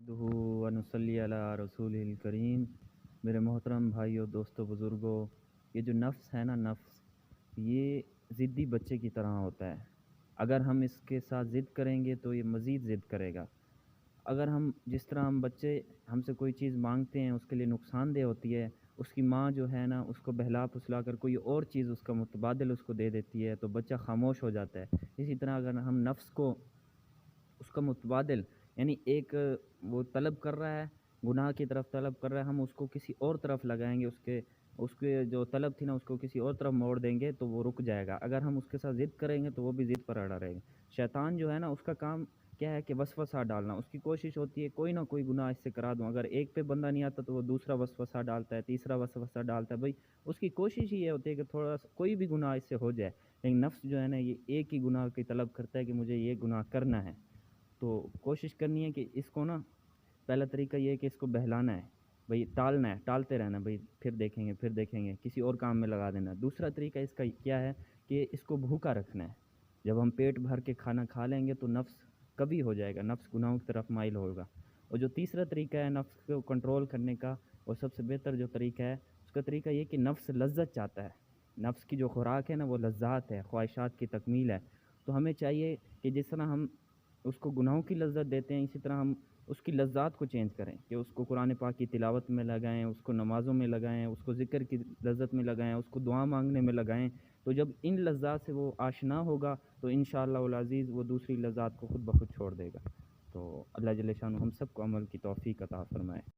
نحمدہ و نصلی علی رسول الکریم۔ میرے محترم بھائیوں، دوستوں، بزرگوں، یہ جو نفس ہے نا، نفس یہ ضدی بچے کی طرح ہوتا ہے۔ اگر ہم اس کے ساتھ ضد کریں گے تو یہ مزید ضد کرے گا۔ اگر جس طرح ہم بچے ہم سے کوئی چیز مانگتے ہیں، اس کے لیے نقصان دہ ہوتی ہے، اس کی ماں جو ہے نا اس کو بہلا پھسلا کر کوئی اور چیز اس کا متبادل اس کو دے دیتی ہے تو بچہ خاموش ہو جاتا ہے۔ اسی طرح اگر ہم نفس کو اس کا متبادل یعنی ایک وہ طلب کر رہا ہے، گناہ کی طرف طلب کر رہا ہے، ہم اس کو کسی اور طرف لگائیں گے، اس کے جو طلب تھی نا اس کو کسی اور طرف موڑ دیں گے تو وہ رک جائے گا۔ اگر ہم اس کے ساتھ ضد کریں گے تو وہ بھی ضد پر اڑا رہے گا۔ شیطان جو ہے نا اس کا کام کیا ہے کہ وسوسہ ڈالنا، اس کی کوشش ہوتی ہے کوئی نہ کوئی گناہ اس سے کرا دوں۔ اگر ایک پہ بندہ نہیں آتا تو وہ دوسرا وسوسہ ڈالتا ہے، تیسرا وسوسہ ڈالتا ہے۔ بھائی اس کی کوشش ہی یہ ہوتی ہے کہ تھوڑا سا کوئی بھی گناہ اس سے ہو جائے، لیکن نفس جو ہے نا یہ ایک ہی گناہ کی طلب کرتا ہے کہ مجھے یہ گناہ کرنا ہے۔ تو کوشش کرنی ہے کہ اس کو نا پہلا طریقہ یہ ہے کہ اس کو بہلانا ہے، بھئی ٹالنا ہے، ٹالتے رہنا، بھئی پھر دیکھیں گے، کسی اور کام میں لگا دینا۔ دوسرا طریقہ اس کا کیا ہے کہ اس کو بھوکا رکھنا ہے۔ جب ہم پیٹ بھر کے کھانا کھا لیں گے تو نفس کبھی ہو جائے گا، نفس گناہوں کی طرف مائل ہوگا۔ اور جو تیسرا طریقہ ہے نفس کو کنٹرول کرنے کا، اور سب سے بہتر جو طریقہ ہے اس کا طریقہ یہ کہ نفس لذت چاہتا ہے۔ نفس کی جو خوراک ہے نا وہ لذات ہے، خواہشات کی تکمیل ہے۔ تو ہمیں چاہیے کہ جس طرح ہم اس کو گناہوں کی لذت دیتے ہیں، اسی طرح ہم اس کی لذات کو چینج کریں کہ اس کو قرآن پاک کی تلاوت میں لگائیں، اس کو نمازوں میں لگائیں، اس کو ذکر کی لذت میں لگائیں، اس کو دعا مانگنے میں لگائیں۔ تو جب ان لذات سے وہ آشنا ہوگا تو انشاءاللہ العزیز وہ دوسری لذات کو خود بخود چھوڑ دے گا۔ تو اللہ جل شانہ ہم سب کو عمل کی توفیق عطا فرمائے۔